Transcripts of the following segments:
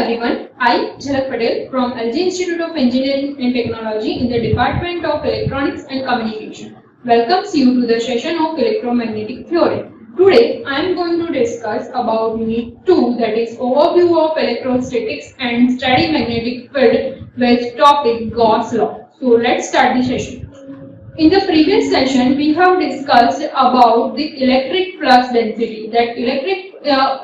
everyone, I Jhalak Patel from LG Institute of Engineering and Technology in the Department of Electronics and Communication welcomes you to the session of electromagnetic theory. Today I am going to discuss about Unit 2, that is overview of electrostatics and steady magnetic field with topic Gauss law. So let's start the session. In the previous session, we have discussed about the electric flux density. That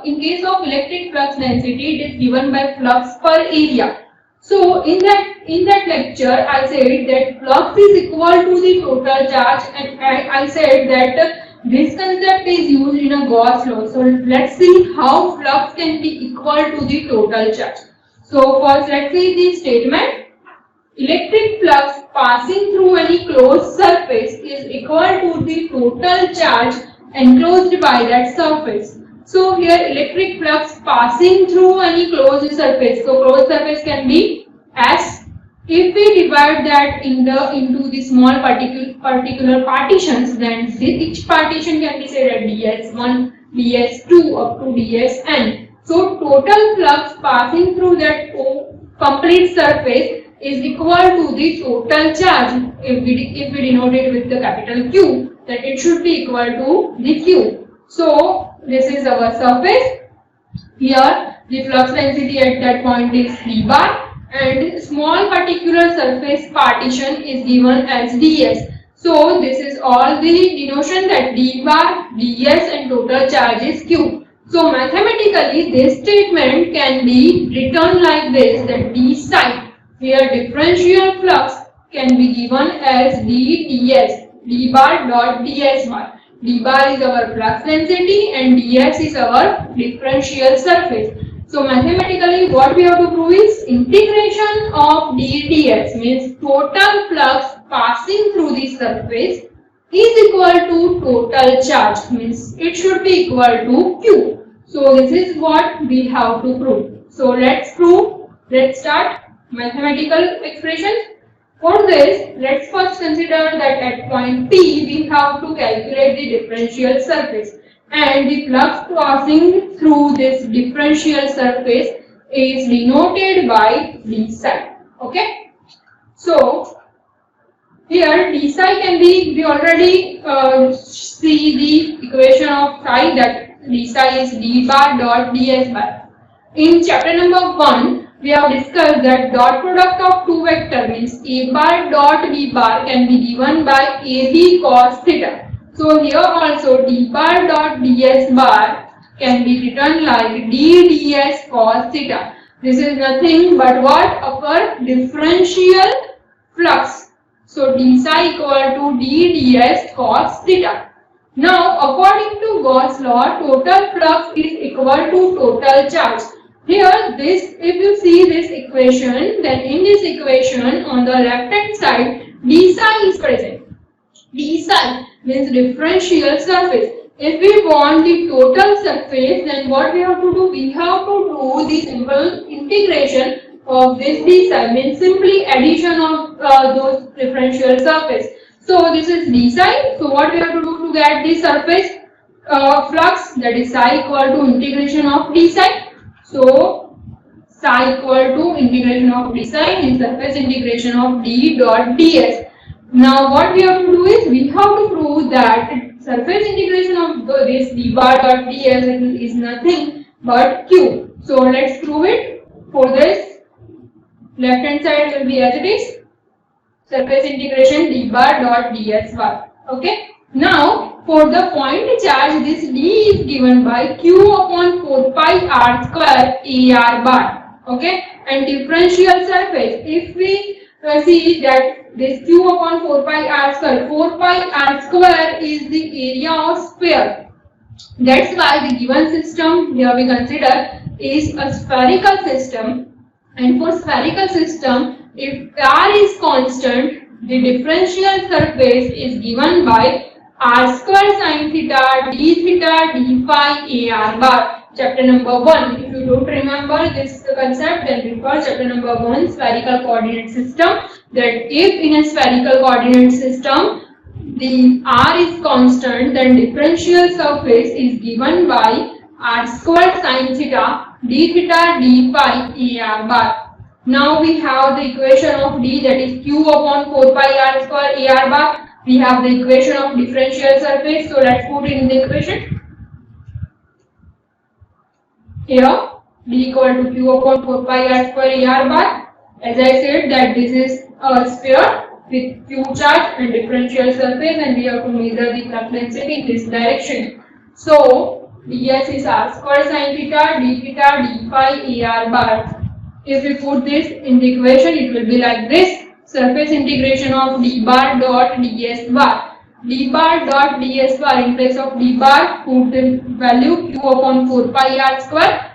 in case of electric flux density, it is given by flux per area. So in that lecture, I said that flux is equal to the total charge, and I said that this concept is used in a Gauss law. So let's see how flux can be equal to the total charge. So first, let's see the statement. Electric flux passing through any closed surface is equal to the total charge enclosed by that surface. So here electric flux passing through any closed surface. So closed surface can be S. If we divide that into the small particular partitions, then each partition can be said at ds1, ds2 up to dsn. So total flux passing through that complete surface is equal to the total charge. If we denote it with the capital Q, then it should be equal to the Q. So this is our surface. Here the flux density at that point is d bar, and small particular surface partition is given as ds. So this is all the denotion, that d bar, ds and total charge is Q. So mathematically this statement can be written like this, that d psi, where differential flux can be given as ds, d bar dot ds bar. D bar is our flux density and ds is our differential surface. So mathematically what we have to prove is integration of ds, means total flux passing through the surface, is equal to total charge, means it should be equal to Q. So this is what we have to prove. So let's start mathematical expressions. For this, let's first consider that at point P we have to calculate the differential surface, and the flux passing through this differential surface is denoted by d psi. Okay. So here d psi can be, we already see the equation of psi, that d psi is d bar dot ds bar. In chapter number 1, we have discussed that dot product of two vector, means a bar dot b bar, can be given by ab cos theta. So here also d bar dot ds bar can be written like d ds cos theta. This is nothing but what? Upper differential flux. So d psi equal to d ds cos theta. Now according to Gauss law, total flux is equal to total charge. Here this, if you see this equation, then in this equation on the left hand side d psi is present. D psi means differential surface. If we want the total surface, then what we have to do? We have to do the simple integration of this d psi, means simply addition of those differential surface. So this is d psi. So what we have to do to get the surface flux, that is psi equal to integration of d psi. So psi equal to integration of d psi means surface integration of d dot ds. Now what we have to do is, we have to prove that surface integration of this d bar dot ds is nothing but Q. So let's prove it. For this, left hand side will be as it is, surface integration d bar dot ds bar. Okay. Now for the point charge, this d is given by Q upon 4 pi r square ar bar. Okay. And differential surface, if we see that this Q upon 4 pi r square is the area of sphere. That's why the given system here we consider is a spherical system, and for spherical system, if r is constant, the differential surface is given by r square sin theta d phi ar bar. Chapter number 1. If you don't remember this concept, then refer chapter number 1, spherical coordinate system. That if in a spherical coordinate system the r is constant, then differential surface is given by r square sin theta d theta d phi ar bar. Now we have the equation of d, that is q upon 4 pi r square ar bar. We have the equation of differential surface, so let's put it in the equation. Here d equal to q upon 4 pi r square ar bar. As I said that this is a sphere with q charge and differential surface, and we have to measure the flux density in this direction. So ds is r square sin theta d theta d phi ar bar. If we put this in the equation, it will be like this: surface integration of d bar dot ds bar. D bar dot ds bar, in place of d bar put the value q upon 4 pi r square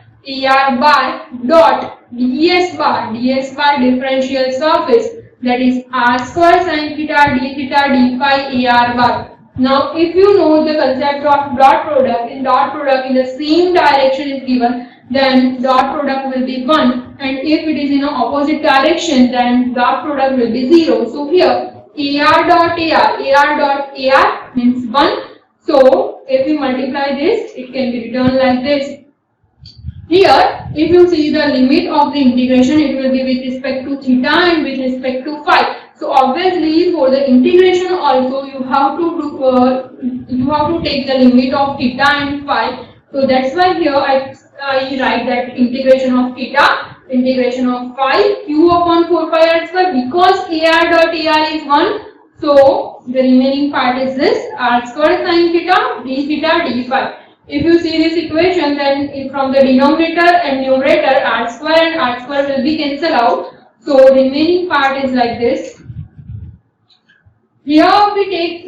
ar bar dot ds bar differential surface, that is r square sin theta d phi ar bar. Now if you know the concept of dot product, in dot product in the same direction is given, then dot product will be 1, and if it is in an opposite direction, then dot product will be 0. So here ar dot ar means 1. So if we multiply this, it can be written like this. Here if you see the limit of the integration, it will be with respect to theta and with respect to phi. So obviously for the integration also you have to take the limit of theta and phi. So that's why here I write that integration of theta, integration of phi, q upon 4 pi r square, because ar dot ar is 1. So the remaining part is this r square sin theta d phi. If you see this equation, then from the denominator and numerator r square will be cancelled out. So remaining part is like this. Here we take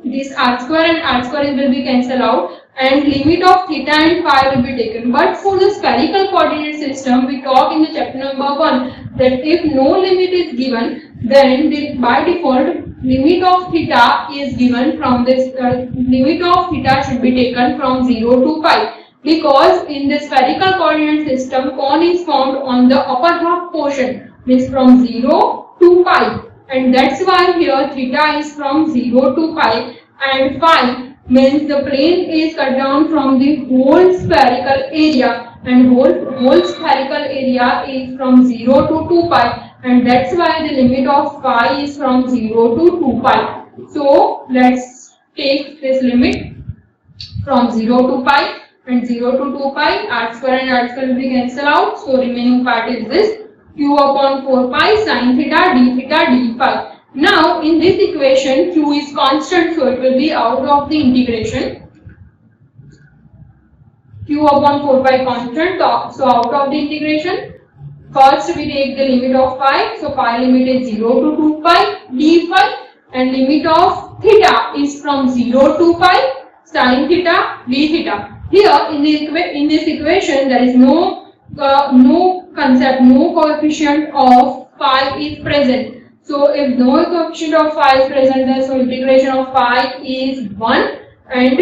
this r square and r square will be cancelled out, and limit of theta and phi will be taken. But for the spherical coordinate system, we talk in the chapter number 1 that if no limit is given, then by default limit of theta is given from this. Limit of theta should be taken from 0 to pi, because in the spherical coordinate system cone is formed on the upper half portion, means from 0 to pi, and that's why here theta is from 0 to pi, and phi means the plane is cut down from the whole spherical area, and whole spherical area is from 0 to 2 pi, and that's why the limit of phi is from 0 to 2 pi. So let's take this limit from 0 to pi, and 0 to 2 pi, r square and r square will be cancelled out. So remaining part is this q upon 4 pi sin theta d phi. Now in this equation q is constant, so it will be out of the integration. Q upon 4 pi constant, so out of the integration. First we take the limit of phi, so phi limit is 0 to 2 pi d phi, and limit of theta is from 0 to pi sin theta d theta. Here in this equation there is no concept, no coefficient of phi is present. So if no coefficient of phi is present, then so integration of phi is 1, and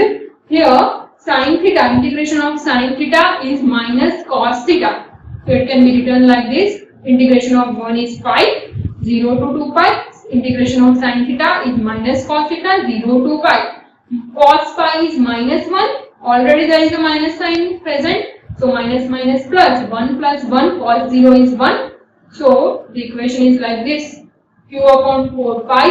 here sin theta, integration of sin theta is minus cos theta. So it can be written like this: integration of 1 is phi, 0 to 2 pi, integration of sin theta is minus cos theta, 0 to pi. Cos phi is minus 1, already there is a minus sign present, so minus minus plus, 1 plus 1, cos 0 is 1. So the equation is like this: q upon 4 pi,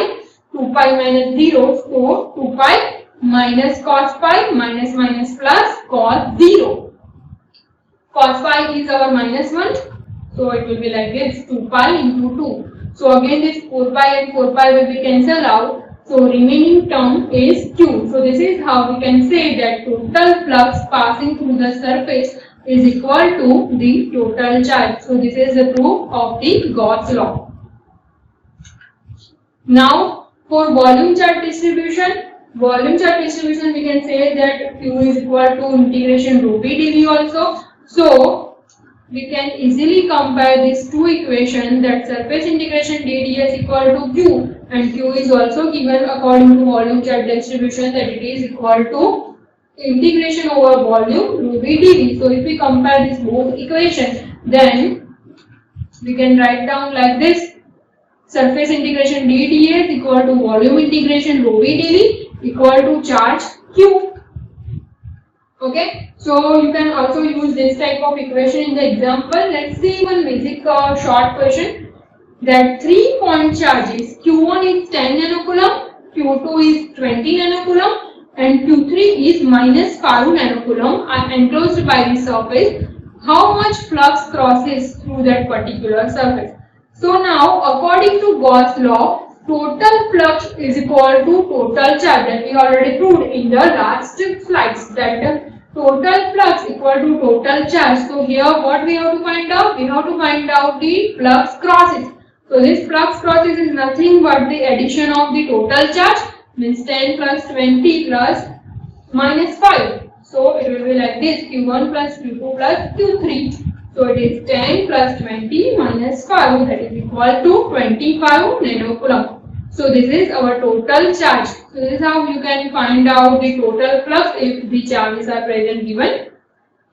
2 pi minus 0, so 2 pi minus cos pi minus minus plus cos 0. Cos phi is our minus 1, so it will be like this: 2 pi into 2. So again this 4 pi and 4 pi will be cancelled out, so remaining term is q. So this is how we can say that total flux passing through the surface is equal to the total charge. So this is the proof of the Gauss law. Now for volume charge distribution we can say that q is equal to integration rho v dv also. So we can easily compare these two equations, that surface integration dds equal to q, and q is also given according to volume charge distribution, that it is equal to integration over volume rho v dv. So if we compare these both equations, then we can write down like this: surface integration dds equal to volume integration rho v dv equal to charge q. Okay, so you can also use this type of equation in the example. Let's see one basic short question, that 3-point charges Q1 is 10 nanocoulomb, Q2 is 20 nanocoulomb, and Q3 is minus 5 nanocoulomb are enclosed by the surface. How much flux crosses through that particular surface? So now, according to Gauss law, total flux is equal to total charge, that we already proved in the last slides, that total flux equal to total charge. So here what we have to find out? We have to find out the flux crosses. So this flux crosses is nothing but the addition of the total charge, means 10 plus 20 plus minus 5. So it will be like this, Q1 plus Q2 plus Q3. So it is 10 plus 20 minus 5, that is equal to 25 nanocoulomb. So this is our total charge. So this is how you can find out the total flux if the charges are present given.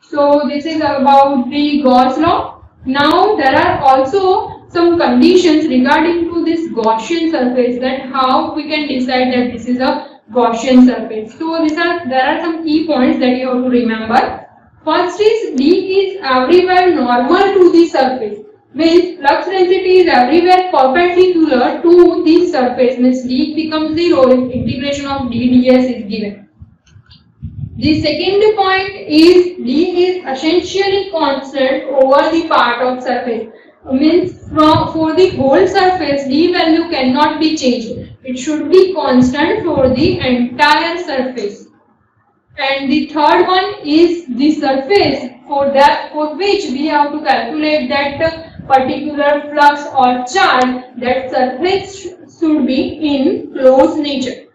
So this is about the Gauss law. Now there are also some conditions regarding to this Gaussian surface, that how we can decide that this is a Gaussian surface. So there are some key points that you have to remember. First is D is everywhere normal to the surface, means flux density is everywhere perpendicular to the surface, means D becomes 0 if integration of dds is given. The second point is D is essentially constant over the part of surface, means for the whole surface D value cannot be changed, it should be constant for the entire surface. And the third one is the surface, for which we have to calculate that particular flux or charge, that surface should be in closed nature.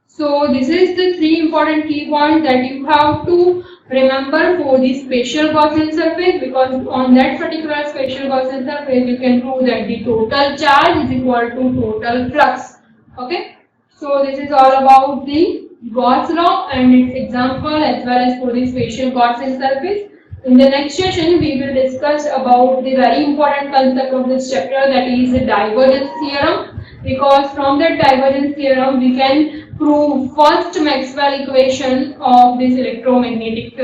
So this is the 3 important key points that you have to remember for the special Gaussian surface, because on that particular special Gaussian surface you can prove that the total charge is equal to total flux. Okay, so this is all about the Gauss law and its example, as well as for the special Gaussian surface. In the next session, we will discuss about the very important concept of this chapter, that is the divergence theorem, because from that divergence theorem we can prove first Maxwell equation of this electromagnetic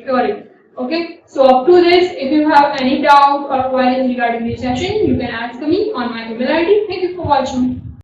theory. Okay, so up to this, if you have any doubt or queries regarding this session, you can ask me on my email ID. Thank you for watching.